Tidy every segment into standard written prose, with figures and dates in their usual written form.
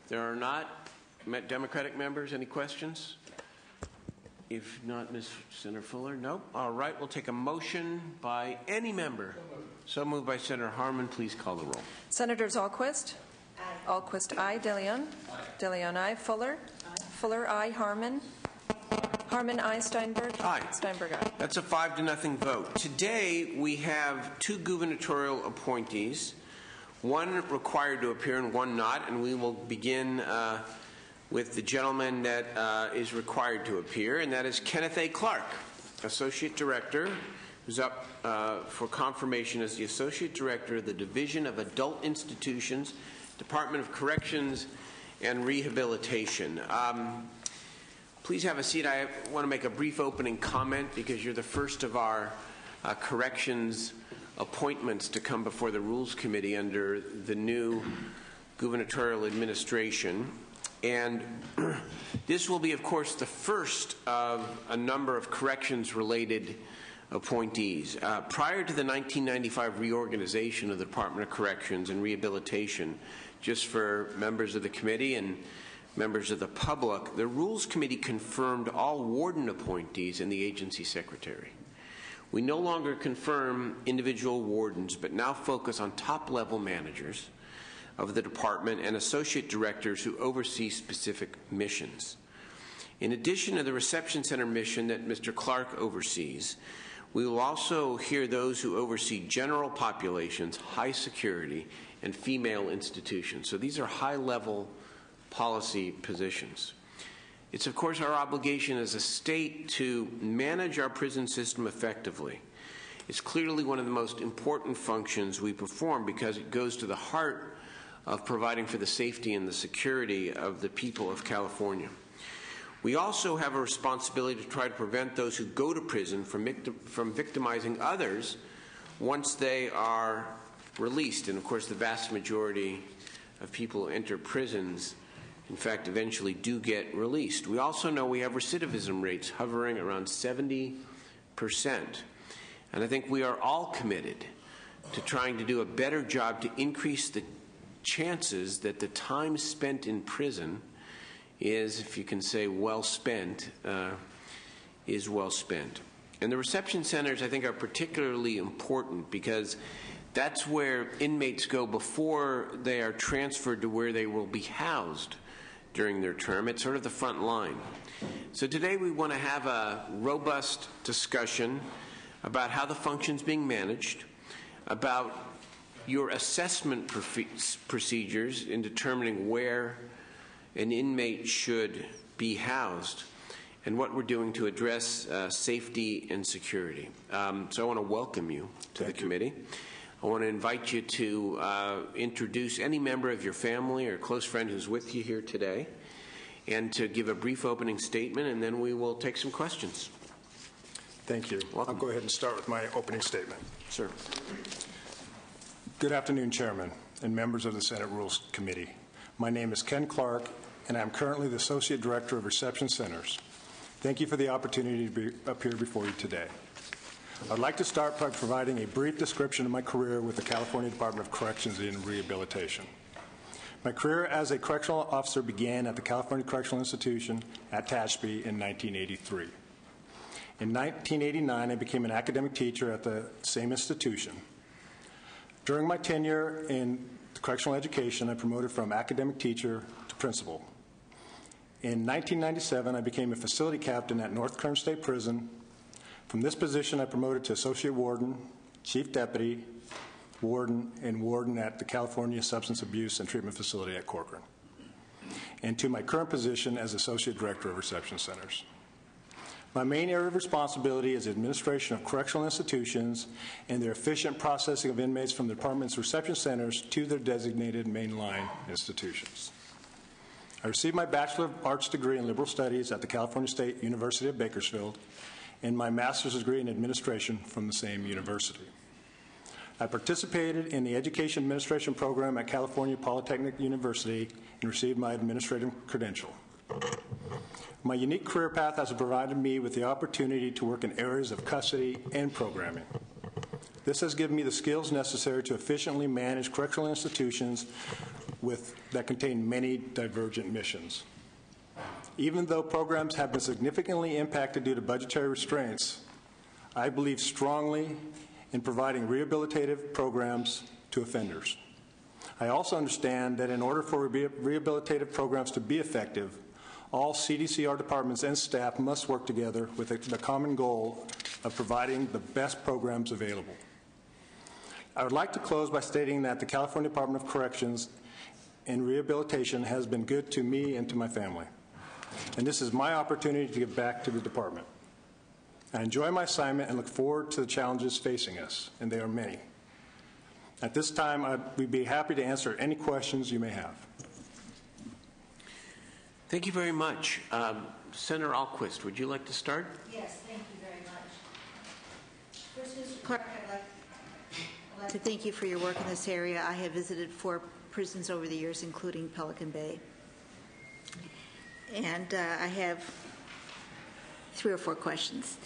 There are not. Democratic members, any questions? If not, Ms. Senator Fuller? Nope. All right, we'll take a motion by any member. So moved by Senator Harman. Please call the roll. Senators Alquist? Aye. Alquist, aye. DeLeon? Aye. DeLeon, aye. Fuller? Aye. Fuller, aye. Harman? Harman, aye. Steinberg? Aye. Steinberg, aye. That's a 5-0 vote. Today, we have 2 gubernatorial appointees, one required to appear and one not, and we will begin with the gentleman that is required to appear, and that is Kenneth A. Clark, Associate Director, who's up for confirmation as the Associate Director of the Division of Adult Institutions, Department of Corrections and Rehabilitation. Please have a seat. I want to make a brief opening comment because you're the first of our corrections appointments to come before the Rules Committee under the new gubernatorial administration. And this will be, of course, the first of a number of corrections-related appointees. Prior to the 1995 reorganization of the Department of Corrections and Rehabilitation, just for members of the committee and members of the public, the Rules Committee confirmed all warden appointees and the agency secretary. We no longer confirm individual wardens, but now focus on top-level managers of the department and associate directors who oversee specific missions. In addition to the reception center mission that Mr. Clark oversees, we will also hear those who oversee general populations, high security, and female institutions. So these are high-level policy positions. It's, of course, our obligation as a state to manage our prison system effectively. It's clearly one of the most important functions we perform because it goes to the heart of providing for the safety and the security of the people of California. We also have a responsibility to try to prevent those who go to prison from victimizing others once they are released. And of course, the vast majority of people who enter prisons, in fact, eventually do get released. We also know we have recidivism rates hovering around 70%. And I think we are all committed to trying to do a better job to increase the chances that the time spent in prison is, if you can say well spent, is well spent. And the reception centers, I think, are particularly important because that's where inmates go before they are transferred to where they will be housed during their term. It's sort of the front line. So today we want to have a robust discussion about how the function's being managed, about your assessment procedures in determining where an inmate should be housed, and what we're doing to address safety and security. So I want to welcome you to the committee. I want to invite you to introduce any member of your family or close friend who's with you here today, and to give a brief opening statement, and then we will take some questions. Thank you. Welcome. I'll go ahead and start with my opening statement. Sure. Good afternoon, Chairman and members of the Senate Rules Committee. My name is Ken Clark, and I'm currently the Associate Director of Reception Centers. Thank you for the opportunity to appear before you today. I'd like to start by providing a brief description of my career with the California Department of Corrections and Rehabilitation. My career as a correctional officer began at the California Correctional Institution at Tehachapi in 1983. In 1989, I became an academic teacher at the same institution. During my tenure in correctional education, I promoted from academic teacher to principal. In 1997, I became a facility captain at North Kern State Prison. From this position, I promoted to associate warden, chief deputy, warden, and warden at the California Substance Abuse and Treatment Facility at Corcoran, and to my current position as associate director of reception centers. My main area of responsibility is administration of correctional institutions and their efficient processing of inmates from the department's reception centers to their designated mainline institutions. I received my Bachelor of Arts degree in Liberal Studies at the California State University of Bakersfield and my master's degree in administration from the same university. I participated in the Education Administration program at California Polytechnic University and received my administrative credential. My unique career path has provided me with the opportunity to work in areas of custody and programming. This has given me the skills necessary to efficiently manage correctional institutions that contain many divergent missions. Even though programs have been significantly impacted due to budgetary restraints, I believe strongly in providing rehabilitative programs to offenders. I also understand that in order for rehabilitative programs to be effective, all CDCR departments and staff must work together with the common goal of providing the best programs available. I would like to close by stating that the California Department of Corrections and Rehabilitation has been good to me and to my family. And this is my opportunity to give back to the department. I enjoy my assignment and look forward to the challenges facing us, and they are many. At this time, we'd be happy to answer any questions you may have. Thank you very much. Senator Alquist, would you like to start? Yes, thank you very much. First, Mr. Clark, I'd like to thank you for your work in this area. I have visited 4 prisons over the years, including Pelican Bay. And I have 3 or 4 questions.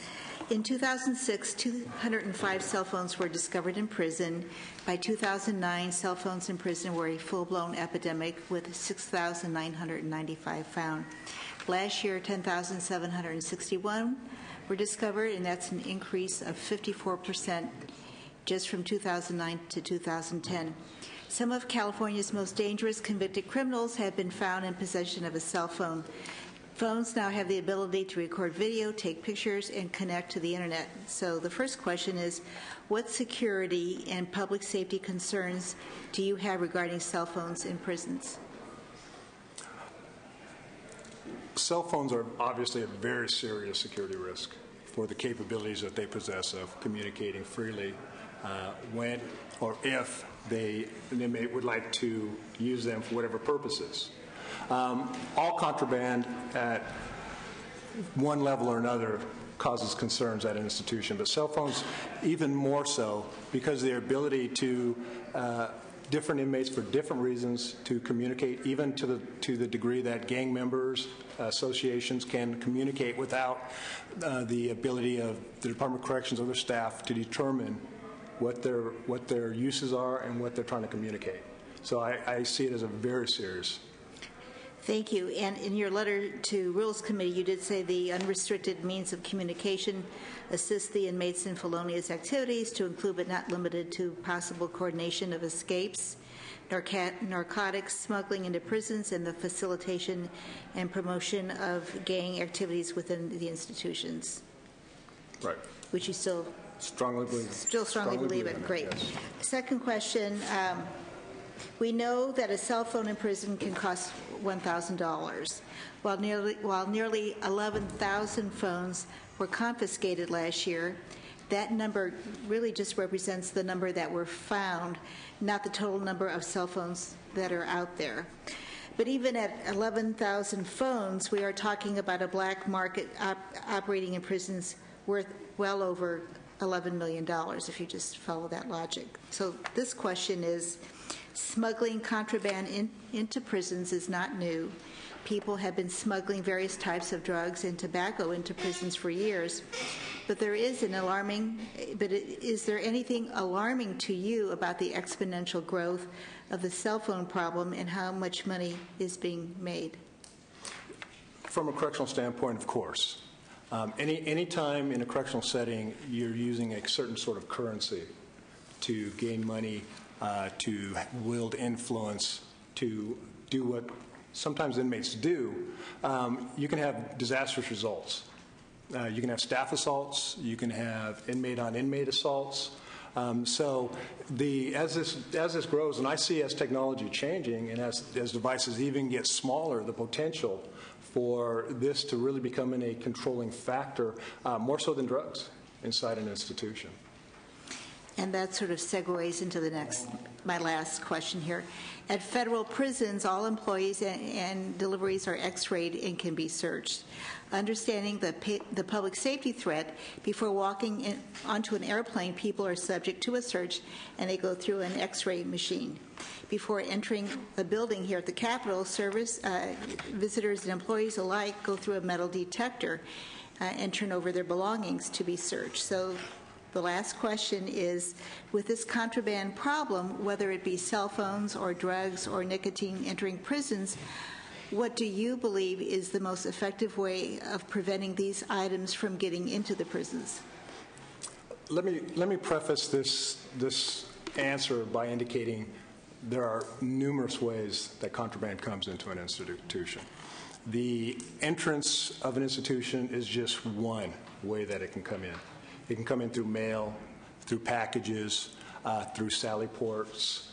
In 2006, 205 cell phones were discovered in prison. By 2009, cell phones in prison were a full-blown epidemic, with 6,995 found. Last year, 10,761 were discovered, and that's an increase of 54% just from 2009 to 2010. Some of California's most dangerous convicted criminals have been found in possession of a cell phone. Phones now have the ability to record video, take pictures, and connect to the internet. So the first question is, what security and public safety concerns do you have regarding cell phones in prisons? Cell phones are obviously a very serious security risk for the capabilities that they possess of communicating freely when or if an inmate would like to use them for whatever purposes. All contraband at one level or another causes concerns at an institution, but cell phones even more so because of their ability to different inmates for different reasons to communicate, even to the degree that gang members, associations can communicate without the ability of the Department of Corrections or their staff to determine what their uses are and what they're trying to communicate. So I see it as a very serious. Thank you. And in your letter to Rules Committee, you did say the unrestricted means of communication assist the inmates in felonious activities to include but not limited to possible coordination of escapes, narcotics smuggling into prisons, and the facilitation and promotion of gang activities within the institutions. Right. Which you still strongly believe. Still strongly believe it. Great. Yes. Second question. We know that a cell phone in prison can cost $1,000. While nearly 11,000 phones were confiscated last year, that number really just represents the number that were found, not the total number of cell phones that are out there. But even at 11,000 phones, we are talking about a black market operating in prisons worth well over $11 million, if you just follow that logic. So this question is, smuggling contraband into prisons is not new. People have been smuggling various types of drugs and tobacco into prisons for years. But is there anything alarming to you about the exponential growth of the cell phone problem and how much money is being made? From a correctional standpoint, of course. Any time in a correctional setting you're using a certain sort of currency to gain money, to wield influence, to do what sometimes inmates do, you can have disastrous results. You can have staff assaults. You can have inmate-on-inmate assaults. So as this grows, and I see as technology changing and as devices even get smaller, the potential for this to really become a controlling factor, more so than drugs, inside an institution. And that sort of segues into my last question here. At federal prisons, all employees and deliveries are x-rayed and can be searched. Understanding the public safety threat, before walking onto an airplane, people are subject to a search and they go through an x-ray machine. Before entering a building here at the Capitol, visitors and employees alike go through a metal detector and turn over their belongings to be searched. So The last question is, with this contraband problem, whether it be cell phones or drugs or nicotine entering prisons, what do you believe is the most effective way of preventing these items from getting into the prisons? Let me preface this answer by indicating there are numerous ways that contraband comes into an institution. The entrance of an institution is just one way that it can come in. It can come in through mail, through packages, through sally ports,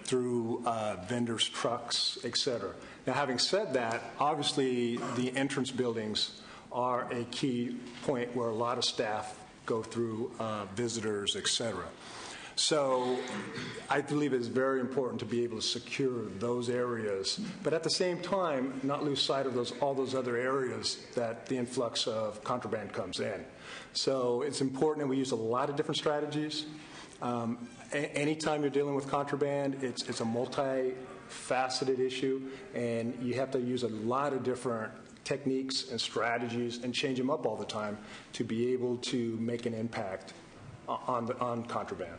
through vendors' trucks, etc. Now, having said that, obviously the entrance buildings are a key point where a lot of staff go through, visitors, etc. So I believe it's very important to be able to secure those areas, but at the same time, not lose sight of all those other areas that the influx of contraband comes in. So it's important that we use a lot of different strategies. Anytime you're dealing with contraband, it's a multi-faceted issue, and you have to use a lot of different techniques and strategies and change them up all the time to be able to make an impact on contraband.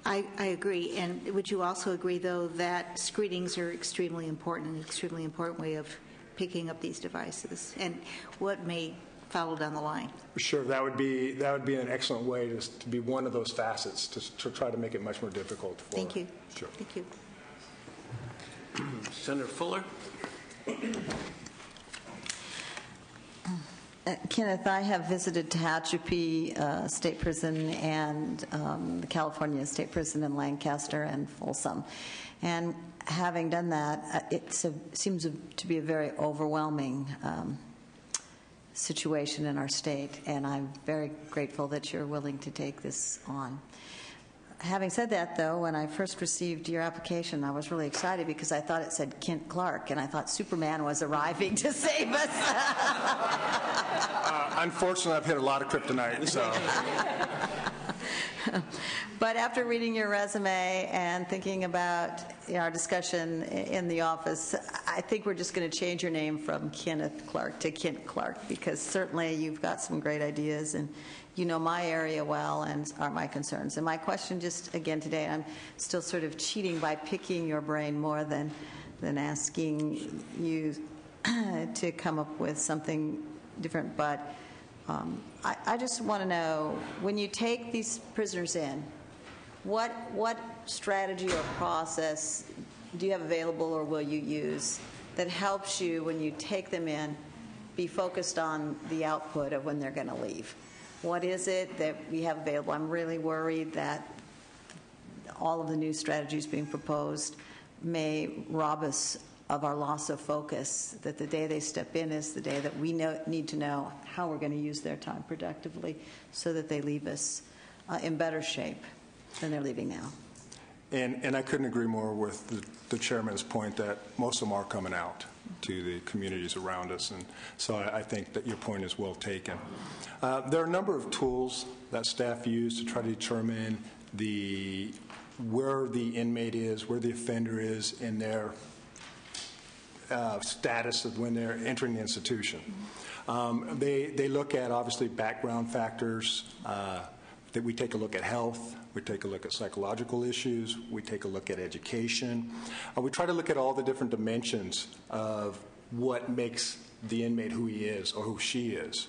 I agree. And would you also agree, though, that screenings are extremely important, an extremely important way of picking up these devices, and what may follow down the line? Sure, that would be an excellent way to be one of those facets to try to make it much more difficult. Thank you. Sure. Thank you. Senator Fuller. Kenneth, I have visited Tehachapi State Prison and the California State Prison in Lancaster and Folsom. And having done that, it seems to be a very overwhelming situation in our state, and I'm very grateful that you're willing to take this on. Having said that, though, when I first received your application, I was really excited because I thought it said Kent Clark, and I thought Superman was arriving to save us. Unfortunately, I've hit a lot of kryptonite, so. But after reading your resume and thinking about our discussion in the office, I think we're just going to change your name from Kenneth Clark to Kent Clark, because certainly you've got some great ideas and you know my area well and are my concerns. And my question just again today, I'm still sort of cheating by picking your brain more than asking you to come up with something different. But I just want to know, when you take these prisoners in, what strategy or process do you have available or will you use that helps you, when you take them in, be focused on the output of when they're going to leave? What is it that we have available? I'm really worried that all of the new strategies being proposed may rob us of our loss of focus, that the day they step in is the day that we need to know how we're going to use their time productively so that they leave us in better shape than they're leaving now. And I couldn't agree more with the chairman's point that most of them are coming out to the communities around us, and so I think that your point is well taken. There are a number of tools that staff use to try to determine where the inmate is, where the offender is in their status of when they're entering the institution. They look at, obviously, background factors. That we take a look at health, we take a look at psychological issues, we take a look at education. We try to look at all the different dimensions of what makes the inmate who he is or who she is.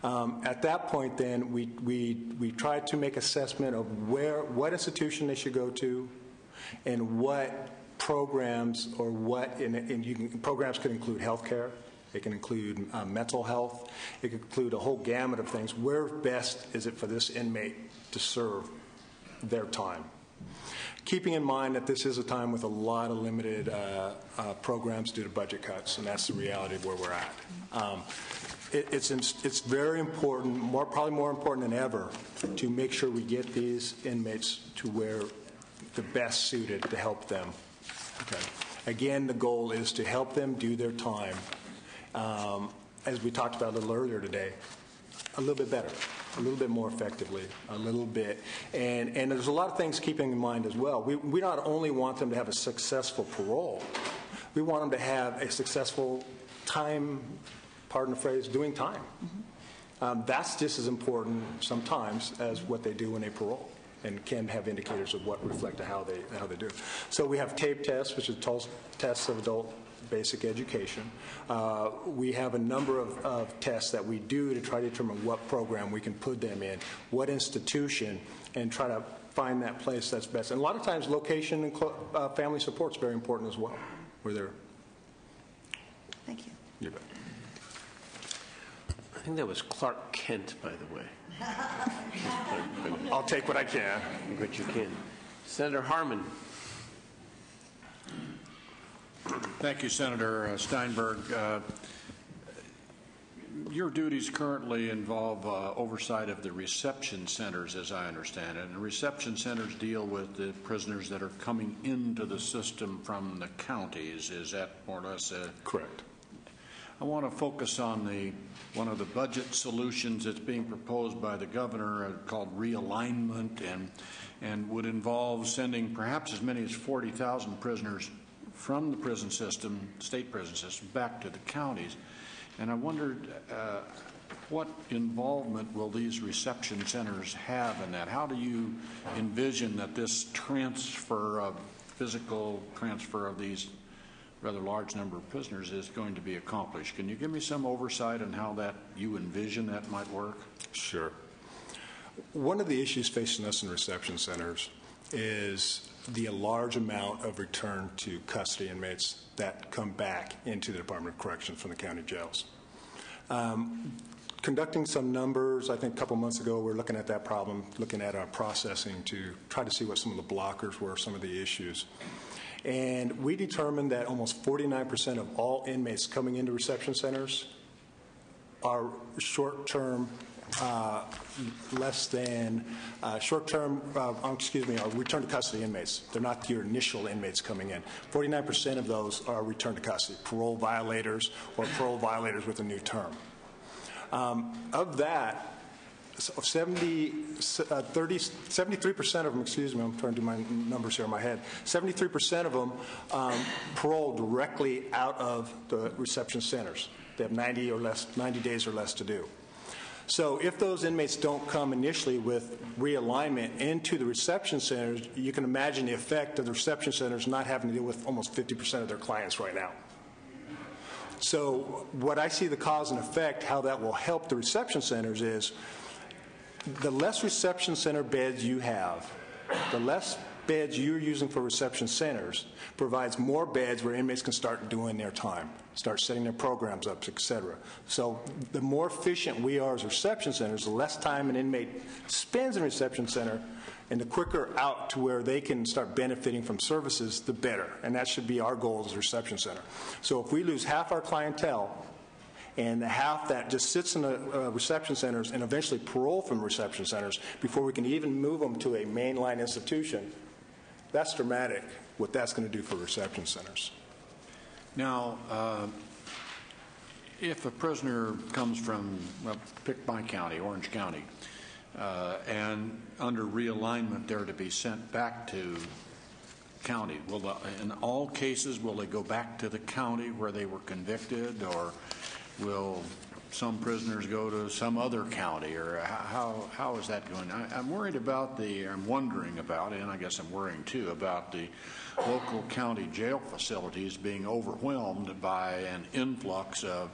At that point, then, we try to make assessment of what institution they should go to and what programs or programs could include health care. It can include mental health. It can include a whole gamut of things. Where best is it for this inmate to serve their time? Keeping in mind that this is a time with a lot of limited programs due to budget cuts, and that's the reality of where we're at. It's very important, probably more important than ever, to make sure we get these inmates to where the best suited to help them. Okay. Again, the goal is to help them do their time, as we talked about a little earlier today, a little bit better, a little bit more effectively, a little bit. And there's a lot of things keeping in mind as well. We not only want them to have a successful parole, we want them to have a successful time, pardon the phrase, doing time. That's just as important sometimes as what they do when they parole, and can have indicators of what reflect how they do. So we have TAPE tests, which is tests of adult basic education. We have a number of tests that we do to try to determine what program we can put them in, what institution, and try to find that place that's best. And a lot of times location and family support is very important as well. Where they're. Thank you. You bet. I think that was Clark Kent, by the way. I'll take what I can. But you can. Senator Harmon. Thank you, Senator Steinberg. Your duties currently involve oversight of the reception centers, as I understand it. And the reception centers deal with the prisoners that are coming into the system from the counties. Is that more or less correct? I want to focus on one of the budget solutions that's being proposed by the governor called realignment, and would involve sending perhaps as many as 40,000 prisoners from the prison system, state prison system, back to the counties. And I wondered what involvement will these reception centers have in that? How do you envision that this physical transfer of these rather large number of prisoners is going to be accomplished? Can you give me some oversight on how that you envision that might work? Sure. One of the issues facing us in reception centers is the large amount of return to custody inmates that come back into the Department of Corrections from the county jails. Conducting some numbers, I think a couple months ago, we were looking at that problem, looking at our processing to try to see what some of the blockers were, some of the issues. And we determined that almost 49% of all inmates coming into reception centers are short-term are return to custody inmates. They're not your initial inmates coming in. 49% of those are return to custody, parole violators or parole violators with a new term. Of that, 73% of them, I'm trying to do my numbers here in my head, 73% of them parole directly out of the reception centers. They have 90 days or less to do. So if those inmates don't come initially with realignment into the reception centers, you can imagine the effect of the reception centers not having to deal with almost 50% of their clients right now. So what I see the cause and effect, how that will help the reception centers is the less reception center beds you have, the less beds you're using for reception centers provides more beds where inmates can start doing their time, start setting their programs up, etc. So the more efficient we are as reception centers, the less time an inmate spends in a reception center, and the quicker out to where they can start benefiting from services, the better. And that should be our goal as a reception center. So if we lose half our clientele and the half that just sits in the reception centers and eventually parole from reception centers before we can even move them to a mainline institution, that's dramatic, what that's going to do for reception centers. Now, if a prisoner comes from, well, pick my county, Orange County, and under realignment they're to be sent back to county, in all cases, will they go back to the county where they were convicted, or will some prisoners go to some other county, or how is that going? I'm worried about I'm wondering about, and I guess I'm worrying too, about the local county jail facilities being overwhelmed by an influx of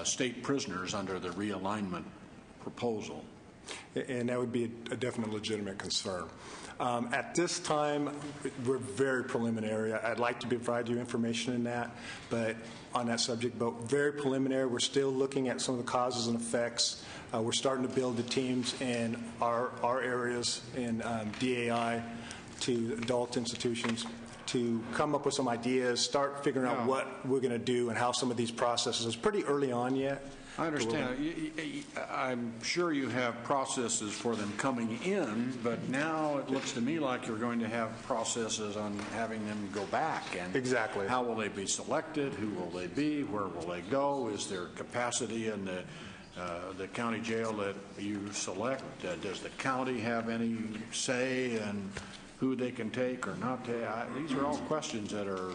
state prisoners under the realignment proposal. And that would be a definite legitimate concern. At this time, we're very preliminary. I'd like to provide you information in that, but on that subject, but very preliminary. We're still looking at some of the causes and effects. We're starting to build the teams in our areas in DAI to adult institutions to come up with some ideas, start figuring out what we're going to do and how some of these processes. It's pretty early on yet. I understand. I'm sure you have processes for them coming in, but now it looks to me like you're going to have processes on having them go back. And exactly. How will they be selected? Who will they be? Where will they go? Is there capacity in the county jail that you select? Does the county have any say in who they can take or not take? These are all questions that are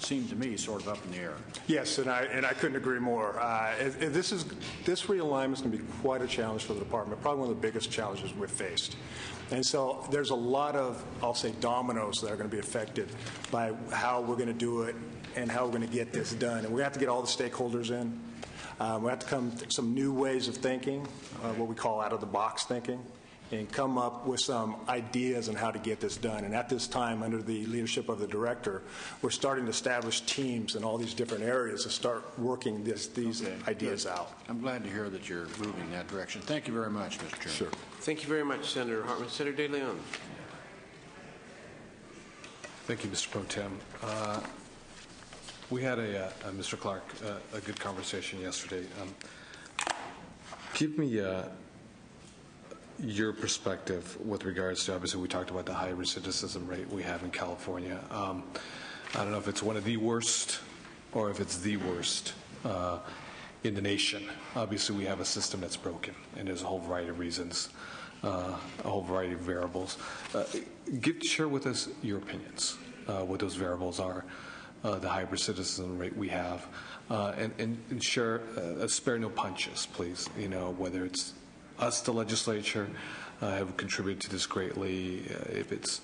seem to me sort of up in the air. Yes, and I couldn't agree more. This realignment is going to be quite a challenge for the department, probably one of the biggest challenges we've faced. And so there's a lot of, I'll say, dominoes that are going to be affected by how we're going to do it and how we're going to get this done. And we have to get all the stakeholders in. We have to come to some new ways of thinking, what we call out-of-the-box thinking, and come up with some ideas on how to get this done. And at this time, under the leadership of the director, we're starting to establish teams in all these different areas to start working these ideas out. I'm glad to hear that you're moving in that direction. Thank you very much, Mr. Chairman. Sure. Thank you very much, Senator Hartman. Senator De Leon. Thank you, Mr. Pro Tem. We had Mr. Clark, a good conversation yesterday. Give me your perspective with regards to, obviously, we talked about the high recidivism rate we have in California. I don't know if it's one of the worst or if it's the worst in the nation. Obviously, we have a system that's broken, and there's a whole variety of reasons, a whole variety of variables. Share with us your opinions, what those variables are, the high recidivism rate we have, and share, spare no punches, please, whether it's us, the legislature, have contributed to this greatly. If it's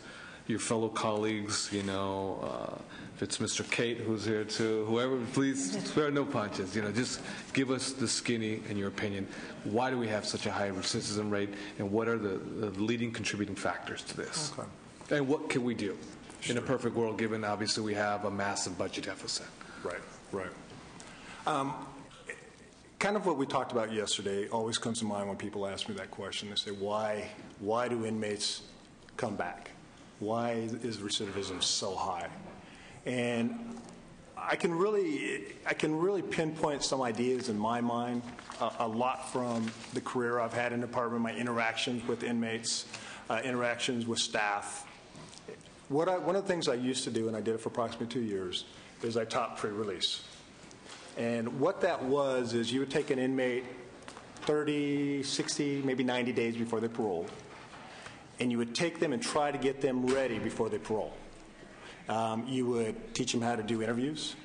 your fellow colleagues, if it's Mr. Kate who's here too, whoever, please spare no punches. Just give us the skinny in your opinion. Why do we have such a high recidivism rate, and what are the leading contributing factors to this? Okay. And what can we do in a perfect world, given obviously we have a massive budget deficit? Right. Kind of what we talked about yesterday always comes to mind when people ask me that question. They say, why do inmates come back? Why is recidivism so high? And I can really pinpoint some ideas in my mind, a lot from the career I've had in the department, my interactions with inmates, interactions with staff. One of the things I used to do, and I did it for approximately 2 years, is I taught pre-release. And what that was is you would take an inmate 30, 60, maybe 90 days before they're paroled, and you would take them and try to get them ready before they parole. You would teach them how to do interviews.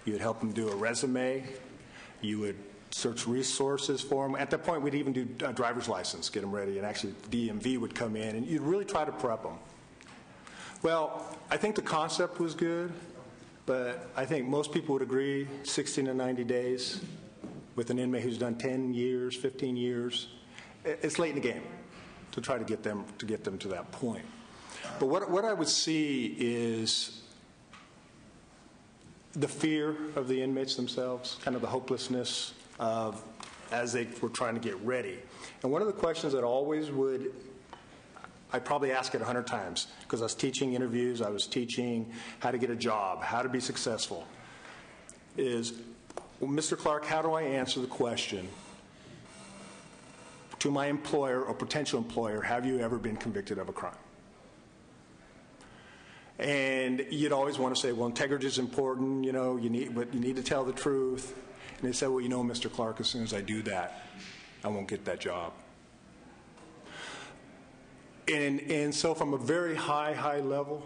You would help them do a resume. You would search resources for them. At that point, we'd even do a driver's license, get them ready, and actually DMV would come in, and you'd really try to prep them. Well, I think the concept was good. But I think most people would agree 60 to 90 days with an inmate who's done 10 years, 15 years, it's late in the game to try to get them to that point. But what I would see is the fear of the inmates themselves, kind of the hopelessness of as they were trying to get ready. And one of the questions that I probably ask it 100 times because I was teaching interviews, I was teaching how to get a job, how to be successful, is, well, Mr. Clark, how do I answer the question to my employer or potential employer, have you ever been convicted of a crime? And you'd always want to say, well, integrity is important, you need to tell the truth. And they said, well, Mr. Clark, as soon as I do that, I won't get that job. And so from a very high level,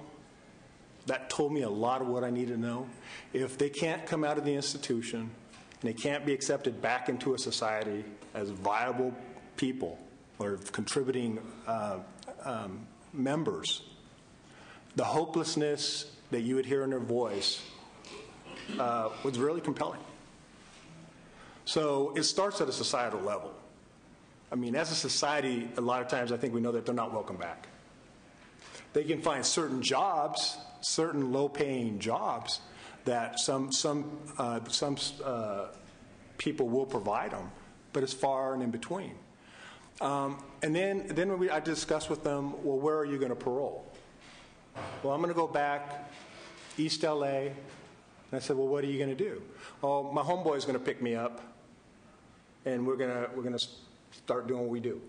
that told me a lot of what I need to know. If they can't come out of the institution and they can't be accepted back into a society as viable people or contributing members, the hopelessness that you would hear in their voice was really compelling. So it starts at a societal level. I mean, as a society, a lot of times I think we know that they're not welcome back. They can find certain jobs, certain low-paying jobs that some people will provide them, but it's far and in between. And then I discussed with them, well, where are you going to parole? Well, I'm going to go back East LA. And I said, well, what are you going to do? Oh, my homeboy is going to pick me up, and we're going to start doing what we do.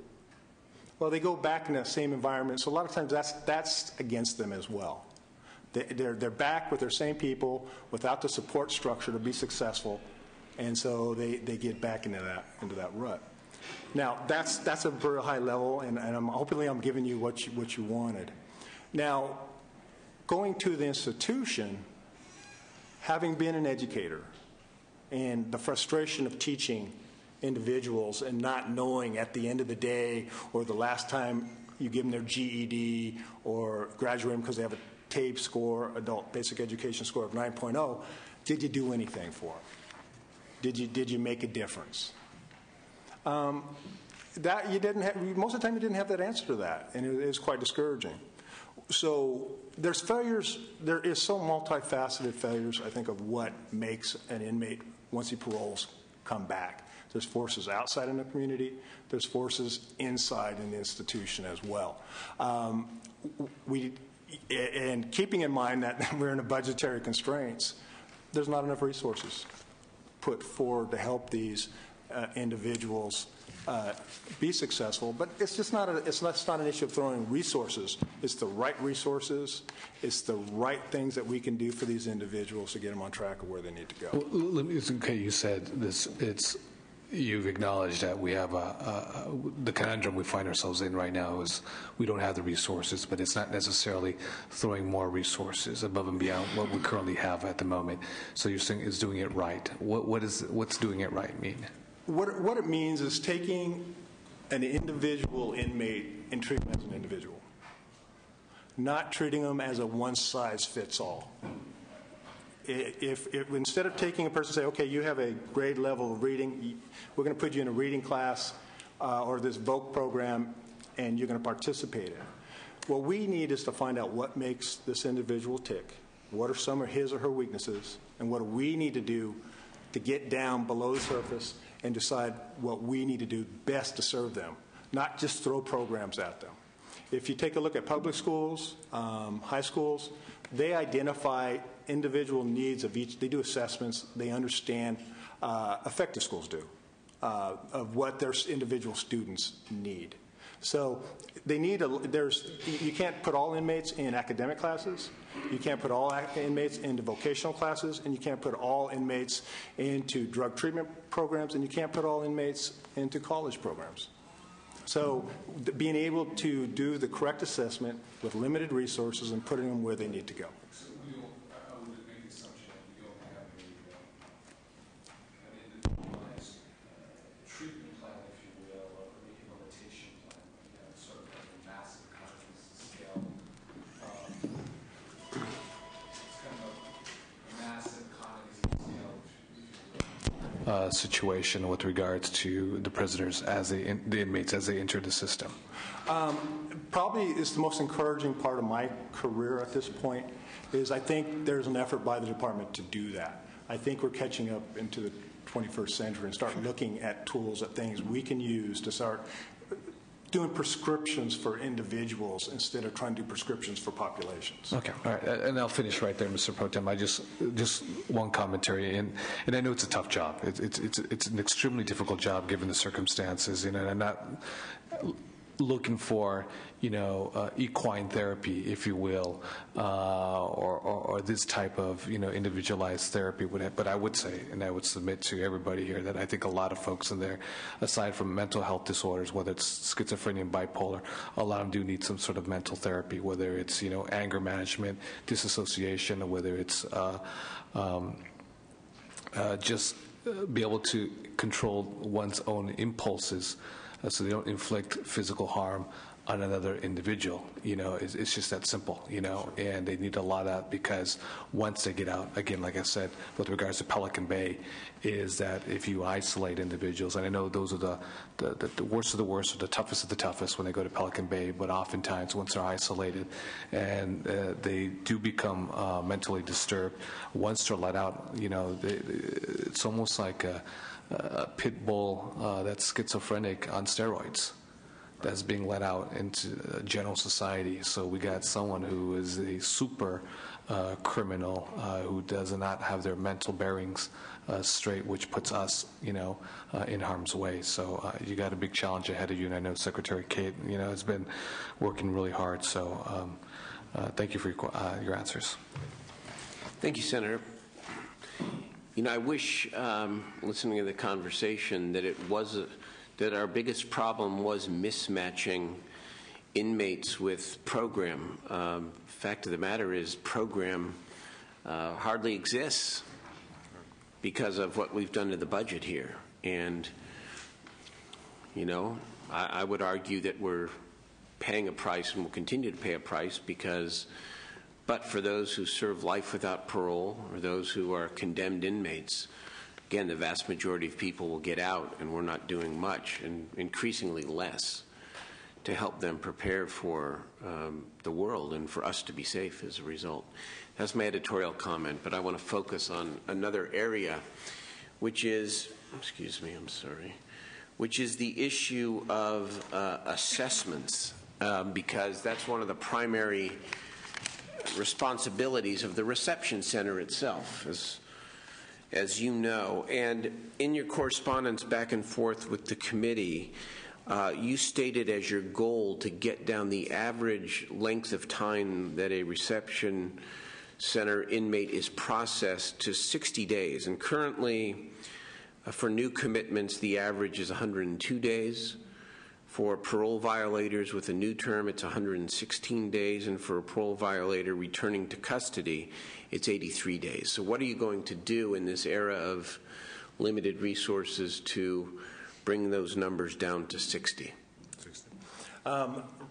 Well, they go back in that same environment, so a lot of times that's against them as well. They're back with their same people without the support structure to be successful, and so they get back into that rut. Now that's a very high level, and hopefully I'm giving you what you wanted. Now, going to the institution, having been an educator and the frustration of teaching individuals and not knowing at the end of the day or the last time you give them their GED or graduate them because they have a TABE score, adult basic education score of 9.0, did you do anything for them? Did you make a difference? That you didn't have, most of the time you didn't have that answer to that, and it is quite discouraging. So there's failures, there is so multifaceted failures, I think, of what makes an inmate, once he paroles, come back. There's forces outside in the community, there's forces inside in the institution as well. And keeping in mind that we're in a budgetary constraints, there's not enough resources put forward to help these individuals be successful. But it's just not it's not an issue of throwing resources. It's the right resources. It's the right things that we can do for these individuals to get them on track of where they need to go. Well, it's okay. You said this. You've acknowledged that we have the conundrum we find ourselves in right now is we don't have the resources, but it's not necessarily throwing more resources above and beyond what we currently have at the moment. So you're saying it's doing it right. What's doing it right mean? What it means is taking an individual inmate and treating them as an individual, not treating them as a one-size-fits-all. If instead of taking a person and say, okay, you have a grade level of reading, we're going to put you in a reading class or this VOC program, and you're going to participate in it. What we need is to find out what makes this individual tick, what are some of his or her weaknesses, and what do we need to do to get down below the surface and decide what we need to do best to serve them, not just throw programs at them. If you take a look at public schools, high schools, they identify individual needs of each. They do assessments. They understand, effective schools do, of what their individual students need. So they need you can't put all inmates in academic classes. You can't put all inmates into vocational classes, and you can't put all inmates into drug treatment programs, and you can't put all inmates into college programs. So being able to do the correct assessment with limited resources and putting them where they need to go. So I would make the assumption that we don't have an individualized treatment plan, if you will, or rehabilitation plan, sort of like a massive economies of scale. It's kind of a massive economies of scale, if you will. Situation with regards to the prisoners the inmates as they enter the system? Probably is the most encouraging part of my career at this point is I think there's an effort by the department to do that. I think we're catching up into the 21st century and start looking at tools, at things we can use to start doing prescriptions for individuals instead of trying to do prescriptions for populations. Okay, all right, and I'll finish right there, Mr. Pro Tem. Just one commentary, and I know it's a tough job. It's an extremely difficult job given the circumstances, and I'm not looking for equine therapy, if you will, or this type of individualized therapy. But I would say, and I would submit to everybody here, that I think a lot of folks in there, aside from mental health disorders, whether it's schizophrenia and bipolar, a lot of them do need some sort of mental therapy, whether it's anger management, disassociation, or whether it's just be able to control one's own impulses so they don't inflict physical harm on another individual. It's just that simple, and they need a lot of that because once they get out, again, like I said, with regards to Pelican Bay, is that if you isolate individuals, and I know those are the worst of the worst or the toughest of the toughest when they go to Pelican Bay, but oftentimes once they're isolated and they do become mentally disturbed, once they're let out, it's almost like a pit bull that's schizophrenic on steroids that's being let out into general society. So we got someone who is a super criminal who does not have their mental bearings straight, which puts us, in harm's way. So you got a big challenge ahead of you, and I know Secretary Kate, has been working really hard. So thank you for your answers. Thank you, Senator. I wish, listening to the conversation, that that our biggest problem was mismatching inmates with program. Fact of the matter is, program hardly exists because of what we've done to the budget here. And, you know, I would argue that we're paying a price and will continue to pay a price because, but for those who serve life without parole or those who are condemned inmates, again, the vast majority of people will get out, and we're not doing much, and increasingly less, to help them prepare for the world and for us to be safe as a result. That's my editorial comment, but I want to focus on another area, which is, which is the issue of assessments, because that's one of the primary responsibilities of the reception center itself, as you know. And in your correspondence back and forth with the committee, you stated as your goal to get down the average length of time that a reception center inmate is processed to 60 days. And currently, for new commitments, the average is 102 days. For parole violators with a new term, it's 116 days. And for a parole violator returning to custody, it's 83 days. So what are you going to do in this era of limited resources to bring those numbers down to 60?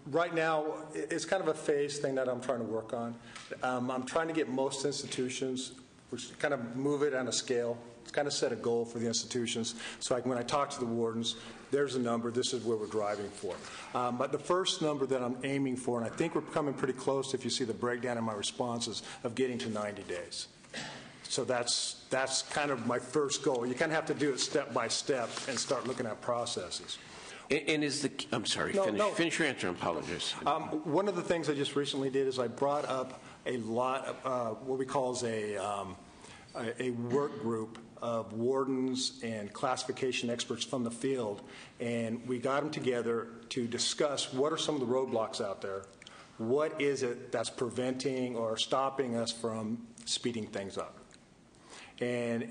Right now, it's kind of a phase thing that I'm trying to work on. I'm trying to get most institutions, which kind of move it on a scale, kind of set a goal for the institutions. So when I talk to the wardens, there's a number, this is where we're driving for. But the first number that I'm aiming for, and I think we're coming pretty close if you see the breakdown in my responses, of getting to 90 days. So that's kind of my first goal. You kind of have to do it step by step and start looking at processes. And is the, I'm sorry, finish your answer, I apologize. One of the things I just recently did is I brought up a lot of what we call a work group of wardens and classification experts from the field, and we got them together to discuss what are some of the roadblocks out there, what is it that's preventing or stopping us from speeding things up. And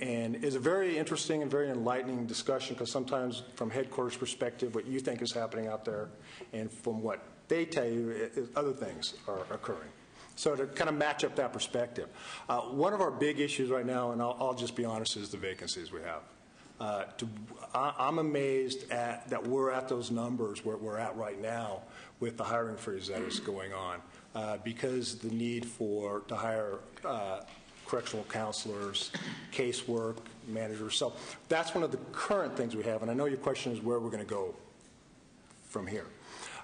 it's a very interesting and very enlightening discussion, because sometimes from headquarters perspective, what you think is happening out there, and from what they tell you, other things are occurring. So to kind of match up that perspective. One of our big issues right now, and I'll just be honest, is the vacancies we have. I'm amazed that we're at those numbers where we're at right now with the hiring freeze that is going on, because the need to hire correctional counselors, casework managers. So that's one of the current things we have, and I know your question is where we're going to go from here.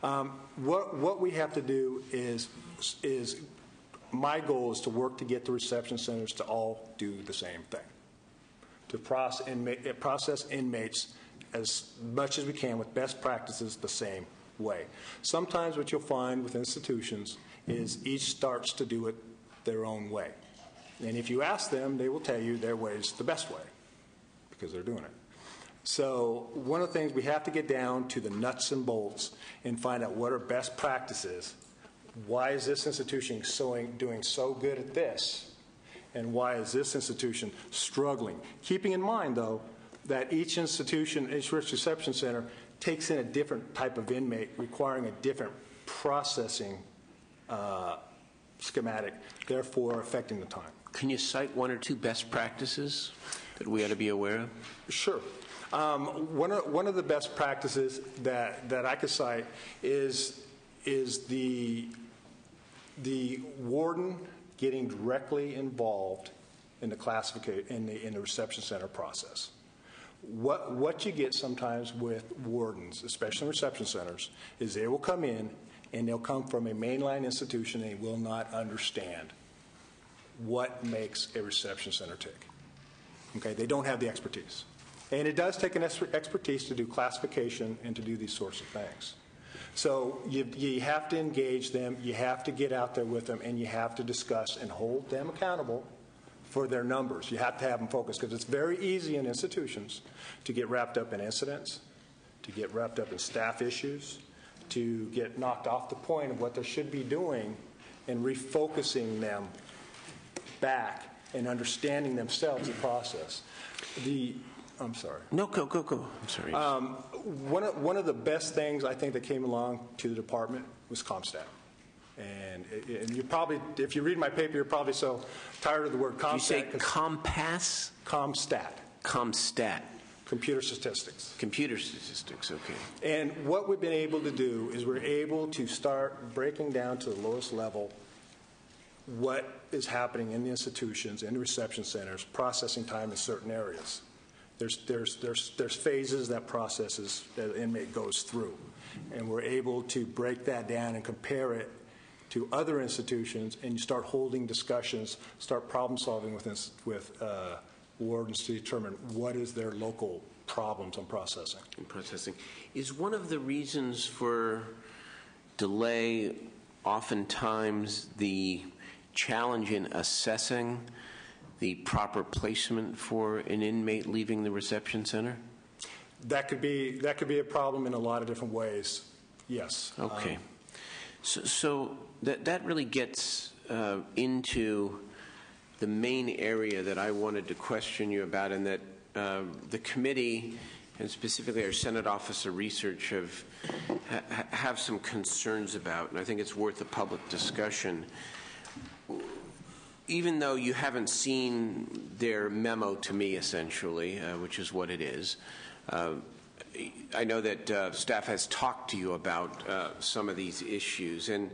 What we have to do is my goal is to work to get the reception centers to all do the same thing, to process inmates as much as we can with best practices the same way. Sometimes what you'll find with institutions is each starts to do it their own way. And if you ask them, they will tell you their way is the best way because they're doing it. So one of the things we have to get down to the nuts and bolts and find out what are best practices. Why is this institution doing so good at this? And why is this institution struggling? Keeping in mind, though, that each institution, each reception center, takes in a different type of inmate requiring a different processing schematic, therefore affecting the time. Can you cite one or two best practices that we ought to be aware of? Sure. One of the best practices that I could cite is the warden getting directly involved in the classification in the reception center process. What you get sometimes with wardens, especially in reception centers, is they will come in and they'll come from a mainline institution and they will not understand what makes a reception center tick. Okay, they don't have the expertise. And it does take an expertise to do classification and to do these sorts of things. So you have to engage them, you have to get out there with them, and you have to discuss and hold them accountable for their numbers. You have to have them focused, because it's very easy in institutions to get wrapped up in incidents, to get wrapped up in staff issues, to get knocked off the point of what they should be doing, and refocusing them back and understanding themselves the process. I'm sorry. No, go. I'm sorry. One of the best things I think that came along to the department was CompStat. And you probably, if you read my paper, you're probably so tired of the word CompStat. You say CompAS? CompStat. CompStat. Computer statistics. Computer statistics, okay. And what we've been able to do is we're able to start breaking down to the lowest level what is happening in the institutions, in the reception centers, processing time in certain areas. There's phases that the inmate goes through. And we're able to break that down and compare it to other institutions, and you start holding discussions, start problem solving with wardens to determine what is their local problems on processing. Is one of the reasons for delay oftentimes the challenge in assessing the proper placement for an inmate leaving the reception center? That could be a problem in a lot of different ways. Yes. Okay. So that really gets into the main area that I wanted to question you about, and that the committee, and specifically our Senate Office of Research, have some concerns about, and I think it's worth a public discussion. Even though you haven't seen their memo to me, essentially, which is what it is, I know that staff has talked to you about some of these issues. And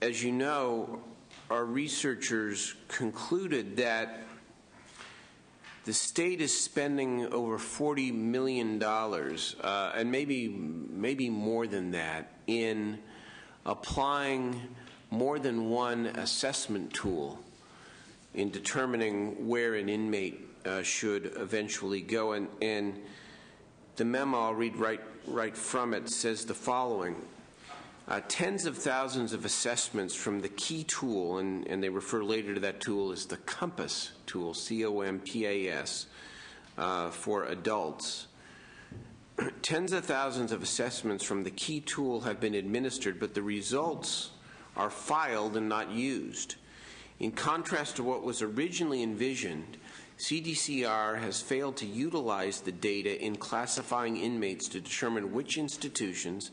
as you know, our researchers concluded that the state is spending over $40 million, and maybe more than that, in applying more than one assessment tool in determining where an inmate should eventually go. And the memo, I'll read right from it, says the following. Tens of thousands of assessments from the key tool, and they refer later to that tool as the COMPAS tool, COMPAS, for adults. Tens of thousands of assessments from the key tool have been administered, but the results are filed and not used. In contrast to what was originally envisioned, CDCR has failed to utilize the data in classifying inmates to determine which institutions,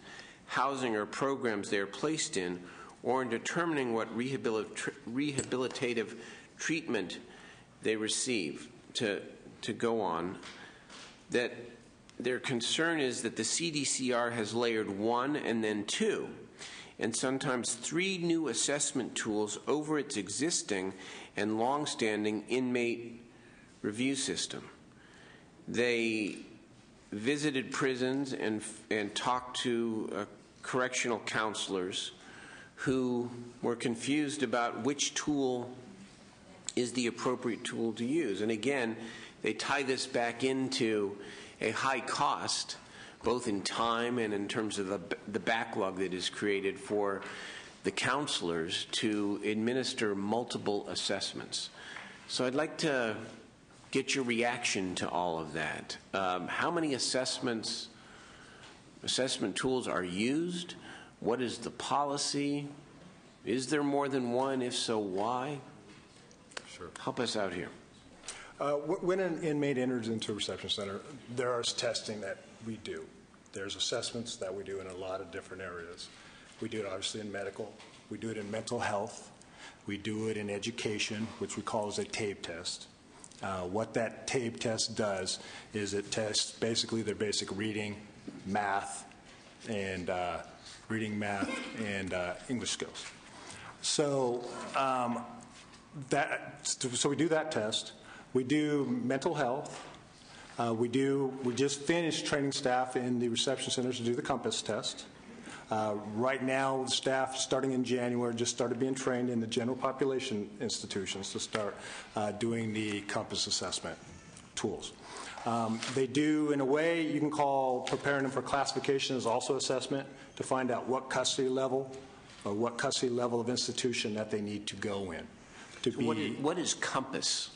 housing, or programs they are placed in, or in determining what rehabilitative treatment they receive. To go on, that their concern is that the CDCR has layered one and then two, and sometimes three new assessment tools over its existing and long-standing inmate review system. They visited prisons and talked to correctional counselors who were confused about which tool is the appropriate tool to use. And again, they tie this back into a high cost, both in time and in terms of the backlog that is created for the counselors to administer multiple assessments. So I'd like to get your reaction to all of that. How many assessment tools are used? What is the policy? Is there more than one? If so, why? Sure. Help us out here. When an inmate enters into a reception center, there is testing that we do. There's assessments that we do in a lot of different areas. We do it obviously in medical. We do it in mental health. We do it in education, which we call as a TABE test. What that TABE test does is it tests basically their basic reading, math, and English skills. So we do that test. We do mental health. We just finished training staff in the reception centers to do the COMPAS test. Right now, staff, starting in January, just started being trained in the general population institutions to start doing the COMPAS assessment tools. They do, in a way, you can call preparing them for classification as also assessment to find out what custody level or what custody level of institution that they need to go in. What is COMPAS?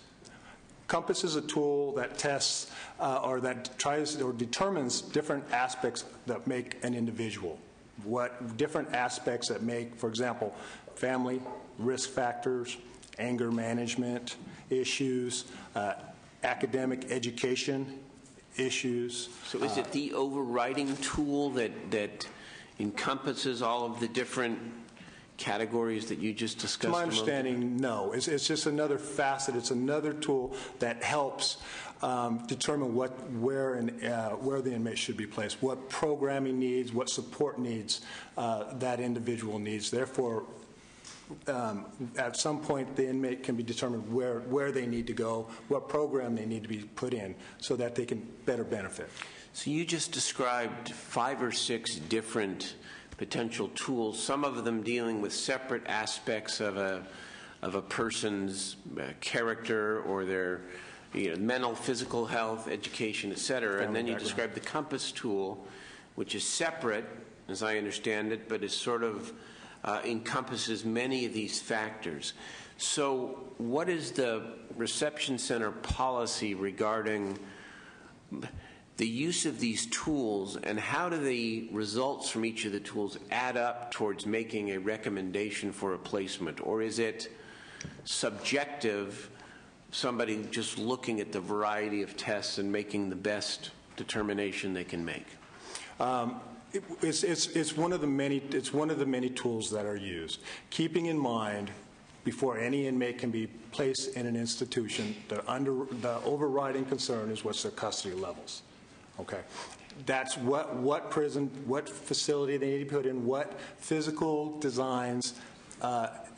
COMPAS is a tool that tests or that tries or determines different aspects that make an individual. What different aspects that make, for example, family, risk factors, anger management issues, academic education issues. So is it the overriding tool that encompasses all of the different categories that you just discussed? To my understanding, no. It's just another facet. It's another tool that helps determine where the inmate should be placed, what programming needs, what support needs that individual needs. Therefore, at some point, the inmate can be determined where they need to go, what program they need to be put in, so that they can better benefit. So you just described 5 or 6 different potential tools, some of them dealing with separate aspects of a person's character or their mental, physical health, education, etc. And then you described the COMPASS tool, which is separate, as I understand it, but is sort of encompasses many of these factors. So what is the reception center policy regarding the use of these tools, and how do the results from each of the tools add up towards making a recommendation for a placement? Or is it subjective, somebody just looking at the variety of tests and making the best determination they can make? It's one of the many tools that are used. Keeping in mind, before any inmate can be placed in an institution, the overriding concern is what's their custody levels. Okay, that's what prison, what facility they need to put in, what physical designs,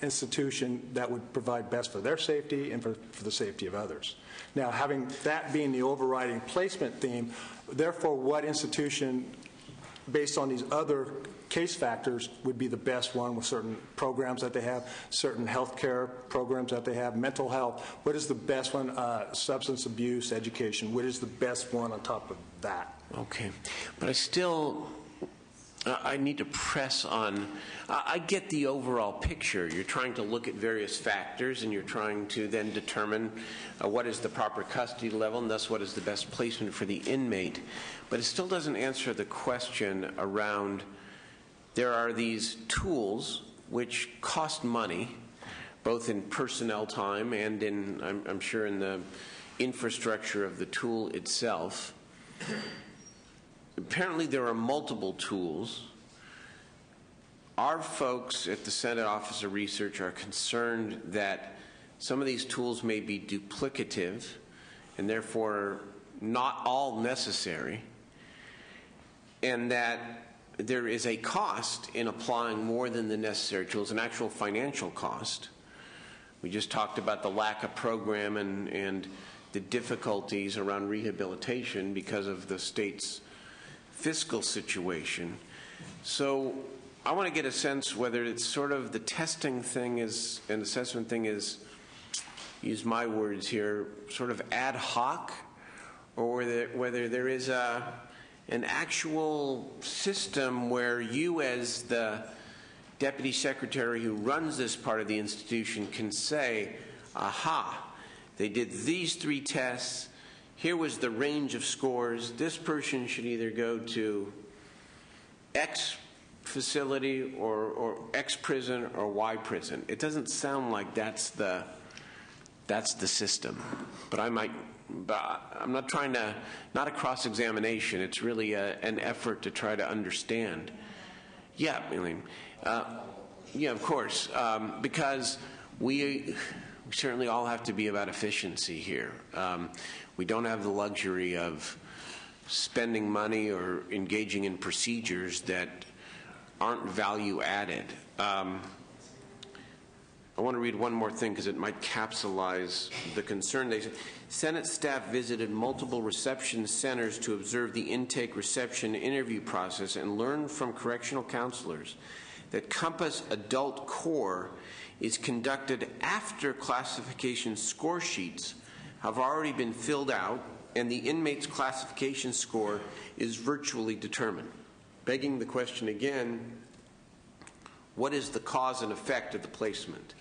institution that would provide best for their safety and for the safety of others. Now, having that being the overriding placement theme, therefore, what institution, based on these other case factors, would be the best one with certain programs that they have, certain health care programs that they have, mental health. What is the best one? Substance abuse, education. What is the best one on top of that? Okay. But I need to press on. I get the overall picture. You're trying to look at various factors, and you're trying to then determine what is the proper custody level, and thus what is the best placement for the inmate. But it still doesn't answer the question around, there are these tools which cost money, both in personnel time and in, I'm sure, in the infrastructure of the tool itself. Apparently there are multiple tools. Our folks at the Senate Office of Research are concerned that some of these tools may be duplicative and therefore not all necessary, and that there is a cost in applying more than the necessary tools, an actual financial cost. We just talked about the lack of program and the difficulties around rehabilitation because of the state's fiscal situation. So I want to get a sense whether it's sort of the testing thing is, and assessment thing is, use my words here, sort of ad hoc, or whether there is an actual system where you, as the deputy secretary who runs this part of the institution, can say, aha, they did these 3 tests, here was the range of scores, this person should either go to X facility or X prison or Y prison. It doesn't sound like that's the system, but I'm not trying to, not a cross-examination, it's really an effort to try to understand. Yeah, Eileen. Yeah, of course, because we certainly all have to be about efficiency here. We don't have the luxury of spending money or engaging in procedures that aren't value added. I want to read one more thing because it might capsulize the concern. They said, Senate staff visited multiple reception centers to observe the intake, reception, interview process and learned from correctional counselors that COMPASS Adult Core is conducted after classification score sheets have already been filled out and the inmate's classification score is virtually determined. Begging the question again, what is the cause and effect of the placement?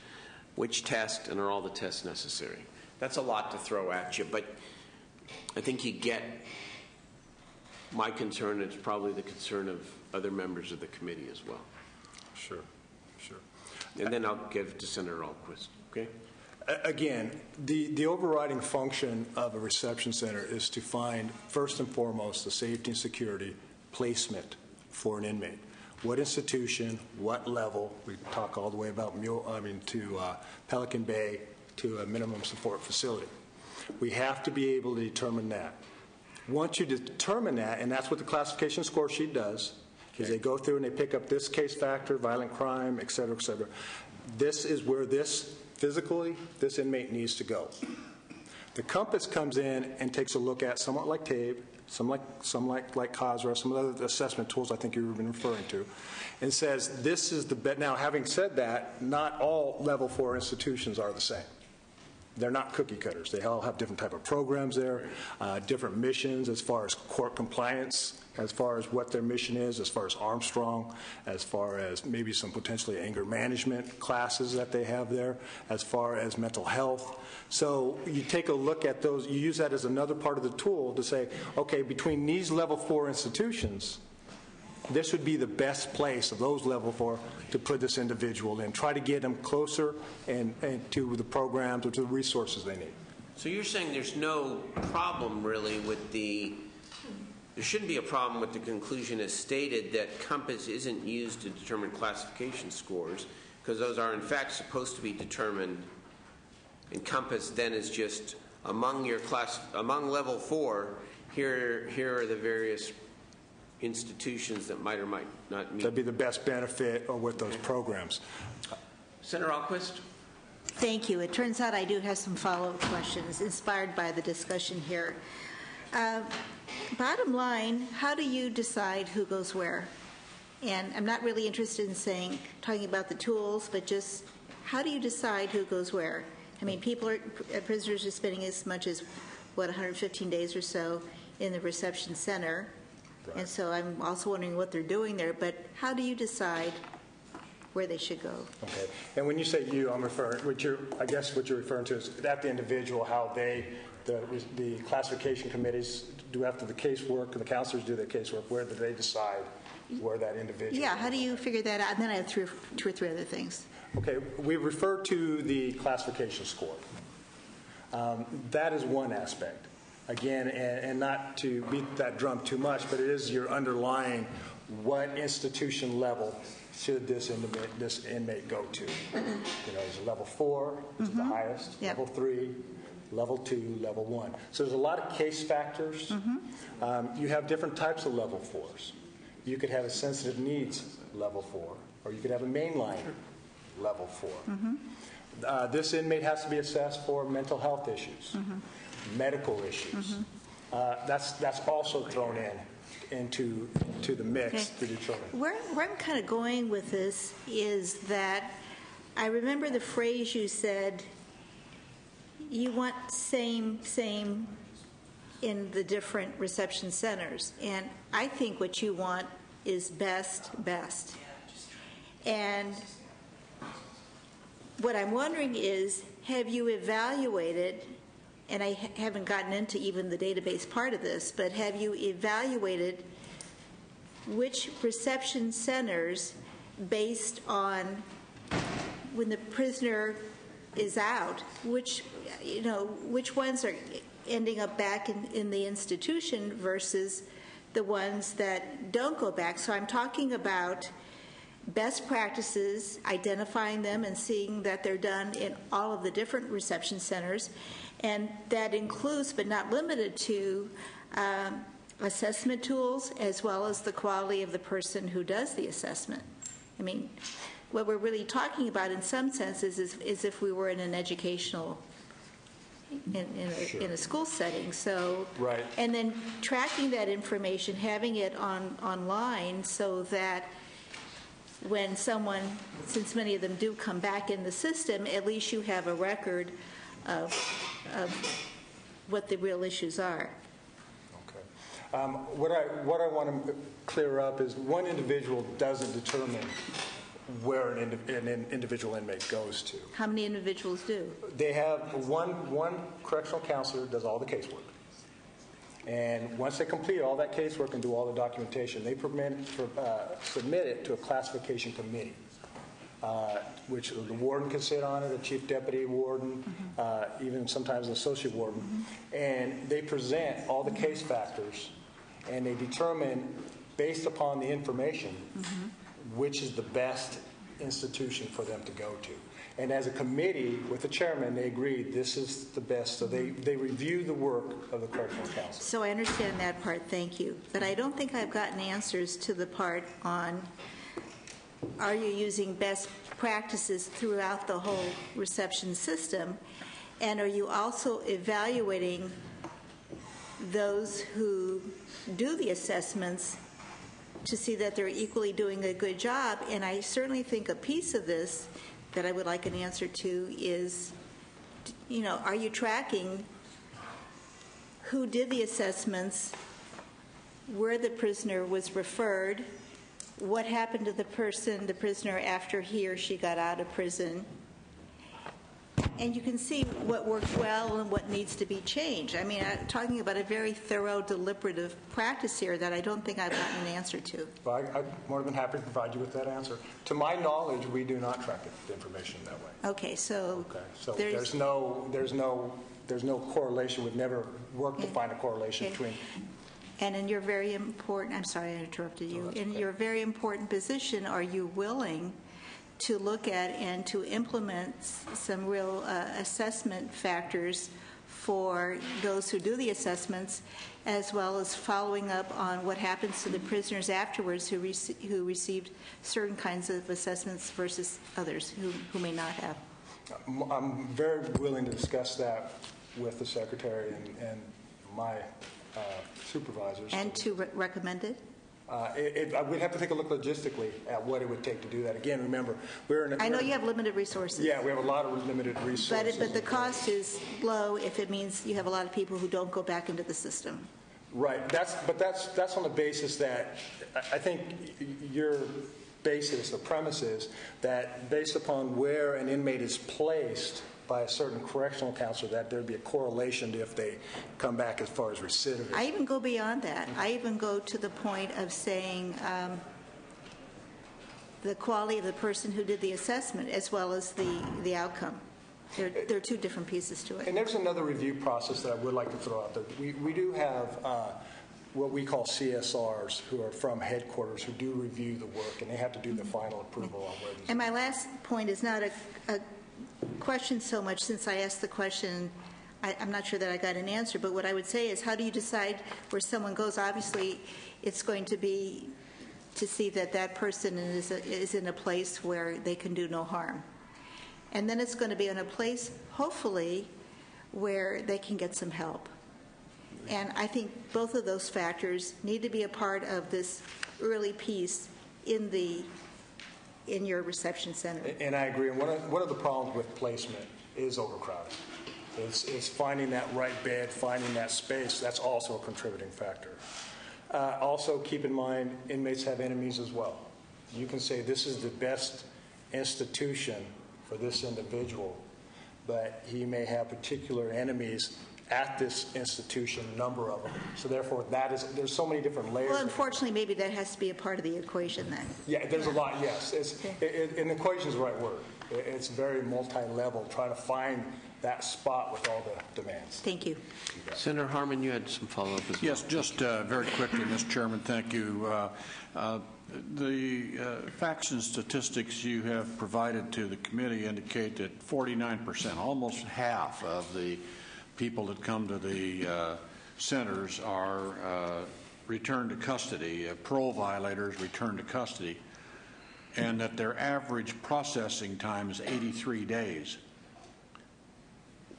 Which test, and are all the tests necessary? That's a lot to throw at you, but I think you get my concern. It's probably the concern of other members of the committee as well. Sure, sure. And then I'll give to Senator Ahlquist, okay? Again, the overriding function of a reception center is to find, first and foremost, the safety and security placement for an inmate. what institution, what level. We talk all the way about to Pelican Bay to a minimum support facility. We have to be able to determine that. Once you determine that, and that's what the classification score sheet does, is they go through and they pick up this case factor, violent crime, et cetera, et cetera. This is where this inmate needs to go. The Compass comes in and takes a look at somewhat like TABE, some like COSRA, some of the other assessment tools I think you've been referring to, and says this is the best. Now, having said that, not all level 4 institutions are the same. They're not cookie cutters. They all have different type of programs there, different missions as far as court compliance, as far as what their mission is, as far as Armstrong, as far as maybe some potentially anger management classes that they have there, as far as mental health. So you take a look at those, you use that as another part of the tool to say, okay, between these level 4 institutions, this would be the best place of those level 4 to put this individual in. Try to get them closer and to the programs or to the resources they need. So you're saying there's no problem really with there shouldn't be a problem with the conclusion as stated that Compass isn't used to determine classification scores, because those are in fact supposed to be determined, and Compass then is just among level 4, here are the various institutions that might or might not meet. That'd be the best benefit or with those programs. Senator Alquist? Thank you. It turns out I do have some follow-up questions inspired by the discussion here. Bottom line, how do you decide who goes where? And I'm not really interested in talking about the tools, but just how do you decide who goes where? I mean, prisoners are spending as much as, 115 days or so in the reception center. Right. And so I'm also wondering what they're doing there, but how do you decide where they should go? Okay. And when you say you, I'm referring, I guess what you're referring to is that the individual, how the classification committees do after the casework, and the counselors do their casework, where do they decide where that individual Yeah, how do you figure that out? And then I have two or three other things. Okay, we refer to the classification score. That is one aspect. Again, and not to beat that drum too much, but it is your underlying what institution level should this inmate go to. Is it level 4, which is the highest, yep. Level 3, level 2, level 1. So there's a lot of case factors. You have different types of level 4s. You could have a sensitive needs level 4, or you could have a mainline level 4. This inmate has to be assessed for mental health issues, medical issues. That's also thrown into the mix to determine. Where I'm kind of going with this is that I remember the phrase you said, you want same in the different reception centers. And I think what you want is best. And what I'm wondering is, have you evaluated, and I haven't gotten into even the database part of this, but have you evaluated which reception centers, based on when the prisoner is out, which ones are ending up back in the institution versus the ones that don't go back? So I'm talking about best practices, identifying them and seeing that they're done in all of the different reception centers. And that includes, but not limited to, assessment tools as well as the quality of the person who does the assessment. I mean, what we're really talking about in some senses is if we were in an educational, in a school setting. So, right. And then tracking that information, having it online so that when someone, since many of them do come back in the system, at least you have a record of what the real issues are. Okay. What I want to clear up is one individual doesn't determine where an individual inmate goes to. How many individuals do? They have one correctional counselor does all the casework. And once they complete all that casework and do all the documentation, they submit it to a classification committee, which the warden can sit on it, a chief deputy warden, even sometimes an associate warden. And they present all the case factors, and they determine, based upon the information, which is the best institution for them to go to. And as a committee, with the chairman, they agreed this is the best. So they review the work of the Correctional Council. So I understand that part, thank you. But I don't think I've gotten answers to the part on, are you using best practices throughout the whole reception system? And are you also evaluating those who do the assessments to see that they're equally doing a good job? And I certainly think a piece of this that I would like an answer to is, are you tracking who did the assessments, where the prisoner was referred, what happened to the prisoner after he or she got out of prison? And you can see what worked well and what needs to be changed. I mean, I'm talking about a very thorough, deliberative practice here that I don't think I've gotten an answer to. Well, I'm more than happy to provide you with that answer. To my knowledge, we do not track the information that way. Okay, so, there's no correlation. We've never worked to find a correlation between. And in your very important, I'm sorry I interrupted you. In your very important position, are you willing to look at and to implement some real assessment factors for those who do the assessments, as well as following up on what happens to the prisoners afterwards who received certain kinds of assessments versus others who may not have? I'm very willing to discuss that with the Secretary and my supervisors. And to recommend it? We'd have to take a look logistically at what it would take to do that. Again, remember, I know you have limited resources. Yeah, we have a lot of limited resources. But the cost is low if it means you have a lot of people who don't go back into the system. Right. That's on the basis that I think your basis, the premise is that based upon where an inmate is placed by a certain correctional counselor, that there'd be a correlation if they come back as far as recidivism. I even go beyond that. I even go to the point of saying the quality of the person who did the assessment as well as the outcome. There are two different pieces to it. And there's another review process that I would like to throw out there. We do have what we call CSRs who are from headquarters who do review the work, and they have to do the final approval on where these. And my last point is not a question so much, since I asked the question, I'm not sure that I got an answer, but what I would say is, how do you decide where someone goes? Obviously, it's going to be to see that that person is in a place where they can do no harm. And then it's going to be in a place, hopefully, where they can get some help. And I think both of those factors need to be a part of this early piece in your reception center. And I agree. And one of the problems with placement is overcrowding. It's finding that right bed, finding that space. That's also a contributing factor. Also, keep in mind, inmates have enemies as well. You can say this is the best institution for this individual, but he may have particular enemies at this institution, a number of them. So therefore, there's so many different layers. Well, unfortunately, maybe that has to be a part of the equation then. Yeah, there's a lot, yes. And the equation is the right word. It's very multi-level, trying to find that spot with all the demands. Thank you. Senator Harman, you had some follow-up as well. Yes, just very quickly, Mr. Chairman, thank you. The facts and statistics you have provided to the committee indicate that 49%, almost half of the people that come to the centers are returned to custody, parole violators returned to custody, and that their average processing time is 83 days.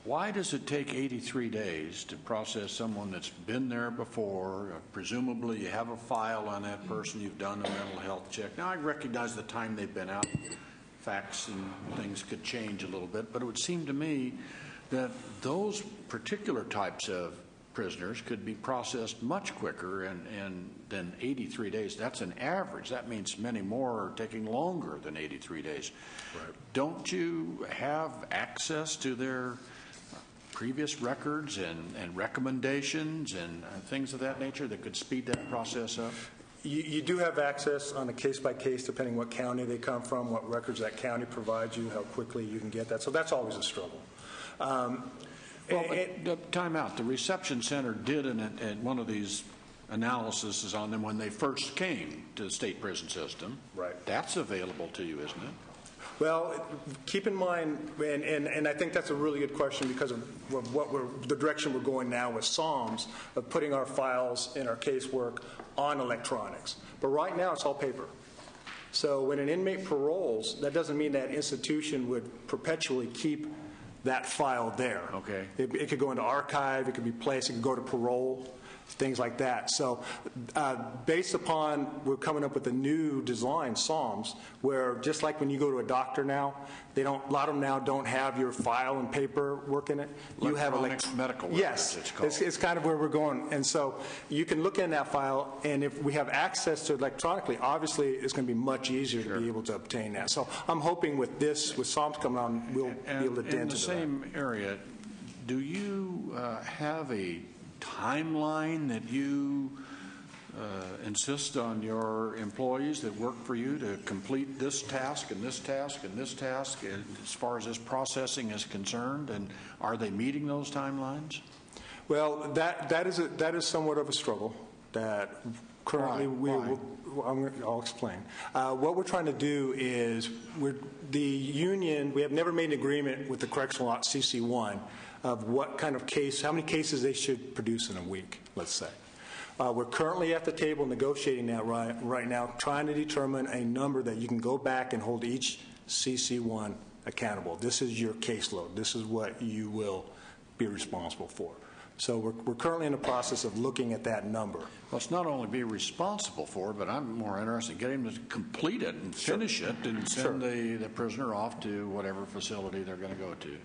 Why does it take 83 days to process someone that's been there before? Presumably you have a file on that person, you've done a mental health check. Now I recognize the time they've been out, facts and things could change a little bit, but it would seem to me that those particular types of prisoners could be processed much quicker and than 83 days. That's an average. That means many more are taking longer than 83 days. Right. Don't you have access to their previous records and recommendations and things of that nature that could speed that process up? You do have access on a case-by-case, depending what county they come from, what records that county provides you, how quickly you can get that. So that's always a struggle. Time out. The reception center did in one of these analysis is on them when they first came to the state prison system. Right. That's available to you, isn't it? Well, keep in mind, and I think that's a really good question because of the direction we're going now with SOMS, of putting our files and our casework on electronics. But right now, it's all paper. So when an inmate paroles, that doesn't mean that institution would perpetually keep that file there. Okay. It could go into archive, it could be placed, it could go to parole, things like that. So based upon, we're coming up with a new design, SOMS, where just like when you go to a doctor now, a lot of them now don't have your file and paperwork in it. You have medical records, yes, it's called. It's kind of where we're going. And so you can look in that file, and if we have access to it electronically, obviously it's going to be much easier to be able to obtain that. So I'm hoping with SOMS coming on, we'll be able to dent into that. In the same area, do you have a timeline that you insist on your employees that work for you to complete this task and this task and this task as far as this processing is concerned, and are they meeting those timelines? Well, that is somewhat of a struggle that currently I'll explain. What we're trying to do is the union, we have never made an agreement with the correctional lot CC1 of what kind of how many cases they should produce in a week, let's say. We're currently at the table negotiating that right now, trying to determine a number that you can go back and hold each CC1 accountable. This is your caseload. This is what you will be responsible for. So we're currently in the process of looking at that number. Well, it's not only be responsible for it, but I'm more interested in getting them to complete it and finish it and send the prisoner off to whatever facility they're going to go to.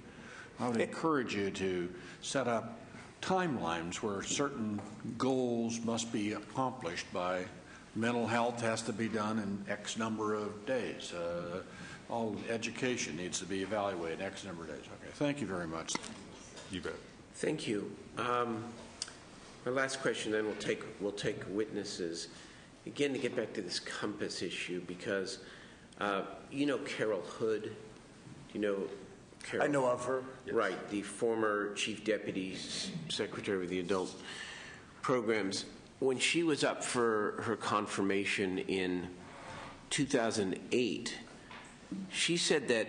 I would encourage you to set up timelines where certain goals must be accomplished by. Mental health has to be done in X number of days. All education needs to be evaluated in X number of days. Okay, thank you very much. You bet. Thank you. My last question, then we'll take witnesses. Again, to get back to this COMPAS issue, because you know Carol Hood. Do you know Carol? I know of her. Yes. Right, the former Chief Deputy Secretary of the Adult Programs. When she was up for her confirmation in 2008, she said that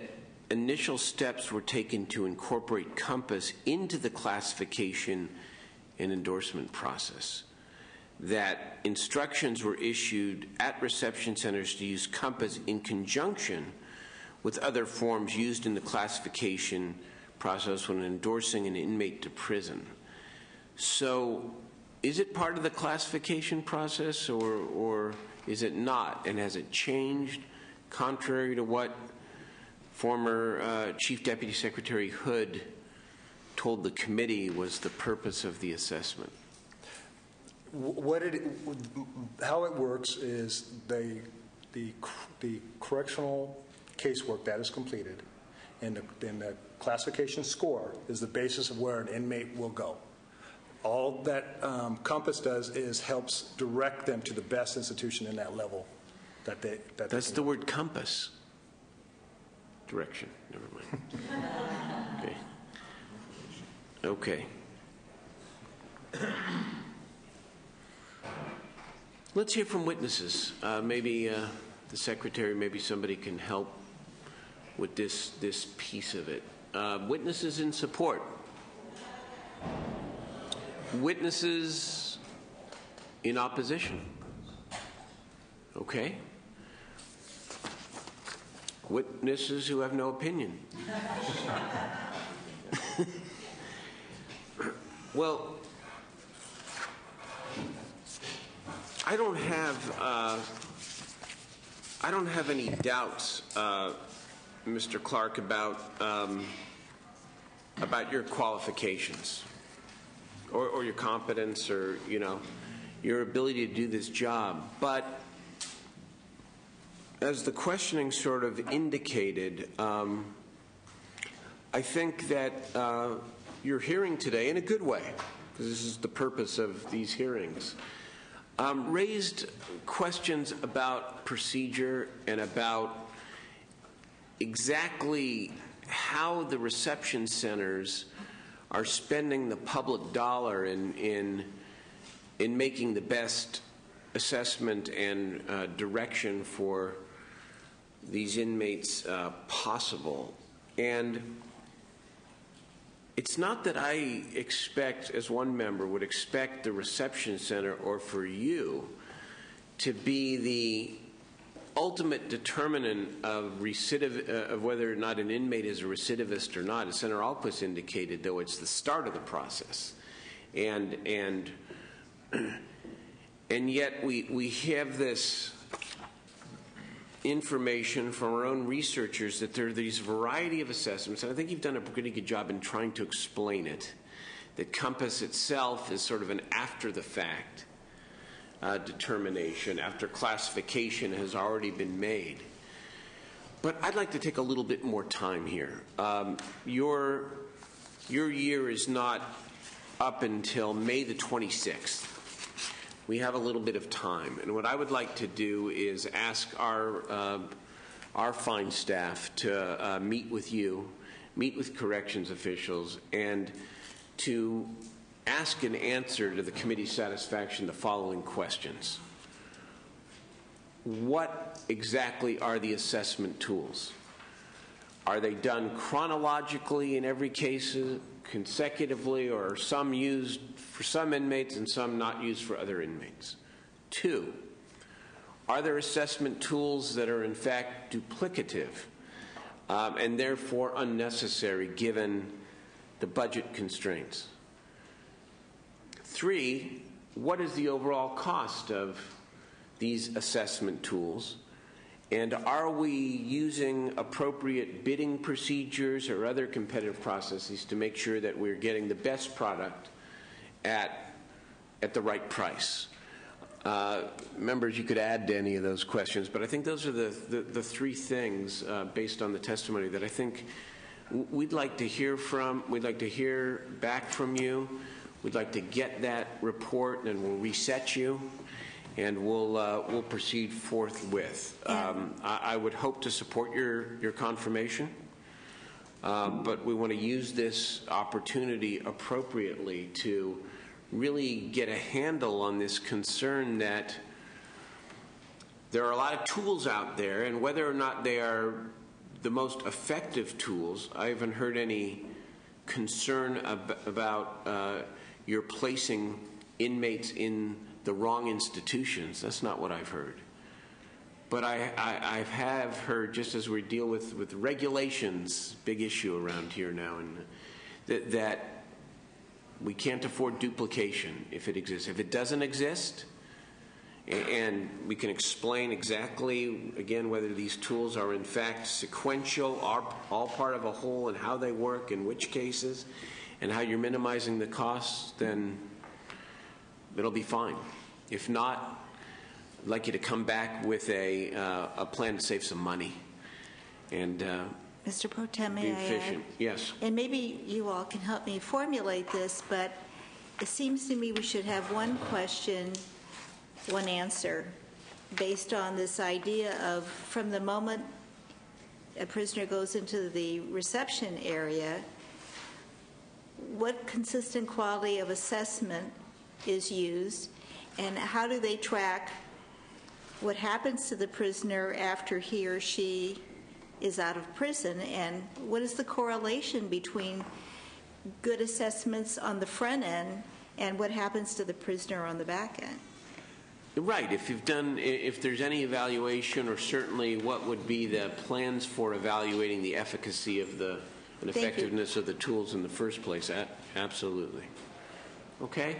initial steps were taken to incorporate COMPAS into the classification and endorsement process, that instructions were issued at reception centers to use COMPAS in conjunction with other forms used in the classification process when endorsing an inmate to prison. So is it part of the classification process or is it not? And has it changed contrary to what former Chief Deputy Secretary Hood told the committee was the purpose of the assessment? How it works is the correctional casework that is completed and the classification score is the basis of where an inmate will go. All that COMPAS does is helps direct them to the best institution in that level. That's the word compass. Direction. Never mind. Okay. Let's hear from witnesses. Maybe the secretary, maybe somebody can help with this piece of it. Witnesses in support. Witnesses in opposition. Okay. Witnesses who have no opinion. Well, I don't have any doubts, Mr. Clark, about your qualifications or your competence or your ability to do this job, but as the questioning sort of indicated, I think that your hearing today, in a good way, because this is the purpose of these hearings, raised questions about procedure and about exactly how the reception centers are spending the public dollar in in making the best assessment and direction for these inmates possible. And it's not that I expect, as one member, would expect the reception center or for you to be the ultimate determinant of of whether or not an inmate is a recidivist or not. As Senator Ahlquist indicated, though, it's the start of the process. And yet we have this information from our own researchers that there are these variety of assessments, and I think you've done a pretty good job in trying to explain it, that COMPAS itself is sort of an after-the-fact determination, after classification has already been made. But I'd like to take a little bit more time here. Your year is not up until May the 26th. We have a little bit of time, and what I would like to do is ask our fine staff to meet with you, meet with corrections officials, and to ask and answer to the committee's satisfaction the following questions. What exactly are the assessment tools? Are they done chronologically in every case, consecutively, or are some used for some inmates and some not used for other inmates? 2, are there assessment tools that are in fact duplicative and therefore unnecessary given the budget constraints? 3, what is the overall cost of these assessment tools? And are we using appropriate bidding procedures or other competitive processes to make sure that we're getting the best product at the right price? Members, you could add to any of those questions, but I think those are the 3 things based on the testimony that I think we'd like to hear from. We'd like to hear back from you. We'd like to get that report, and we'll reset you, and we'll proceed forthwith. I would hope to support your confirmation, but we want to use this opportunity appropriately to really get a handle on this concern that there are a lot of tools out there, and whether or not they are the most effective tools, I haven't heard any concern about you're placing inmates in the wrong institutions. That's not what I've heard. But I have heard, just as we deal with regulations, big issue around here now, and that we can't afford duplication if it exists. If it doesn't exist, and we can explain exactly, again, whether these tools are in fact sequential, are all part of a whole, and how they work, in which cases, and how you're minimizing the costs, then it'll be fine. If not, I'd like you to come back with a plan to save some money and Mr. Pro Tem, be may I efficient. add? Yes. And maybe you all can help me formulate this, but it seems to me we should have one question, one answer, based on this idea of from the moment a prisoner goes into the reception area, what consistent quality of assessment is used, and how do they track what happens to the prisoner after he or she is out of prison, and what is the correlation between good assessments on the front end and what happens to the prisoner on the back end? Right. If there's any evaluation, or certainly what would be the plans for evaluating the efficacy of and effectiveness of the tools in the first place, absolutely. Okay?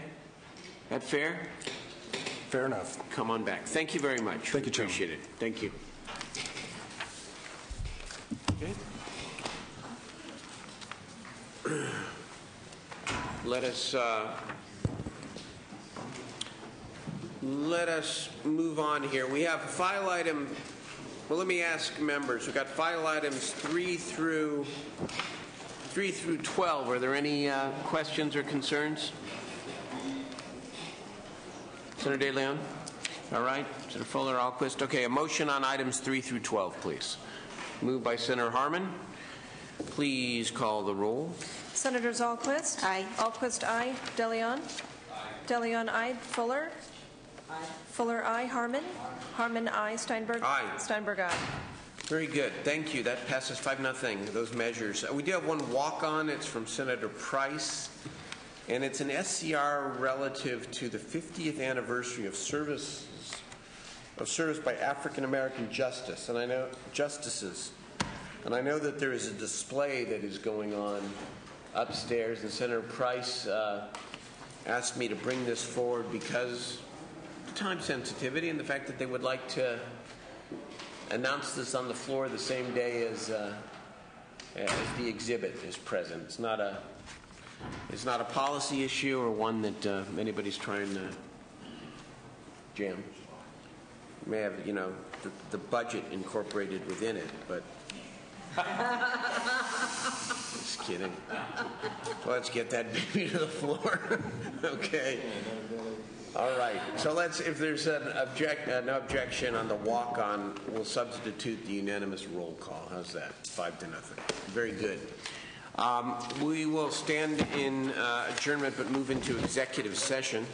That fair? Fair enough. Come on back. Thank you very much. Thank you, Chairman. Appreciate it. Thank you. Okay. Let us move on here. We have file item. Well, let me ask members. We've got file items 3 through 12. Are there any questions or concerns? Senator De Leon? All right. Senator Fuller, Ahlquist. Okay, a motion on items 3 through 12, please. Moved by Senator Harmon. Please call the roll. Senators Ahlquist? Aye. Ahlquist, aye. De Leon? DeLeon, I. Fuller? Fuller, I. Harmon? Harmon, I. Steinberg? Aye. Steinberg, I. Very good. Thank you. That passes 5-0, those measures. We do have one walk-on. It's from Senator Price, and it's an SCR relative to the 50th anniversary of service by African American justices. And I know that there is a display that is going on upstairs, and Senator Price asked me to bring this forward because of time sensitivity and the fact that they would like to announce this on the floor the same day as the exhibit is present. It's not a policy issue or one that anybody's trying to jam. You may have, the budget incorporated within it, but just kidding. Well, let's get that baby to the floor. Okay. All right. So if there's no objection on the walk-on, we'll substitute the unanimous roll call. How's that? 5-0. Very good. We will stand in adjournment but move into executive session.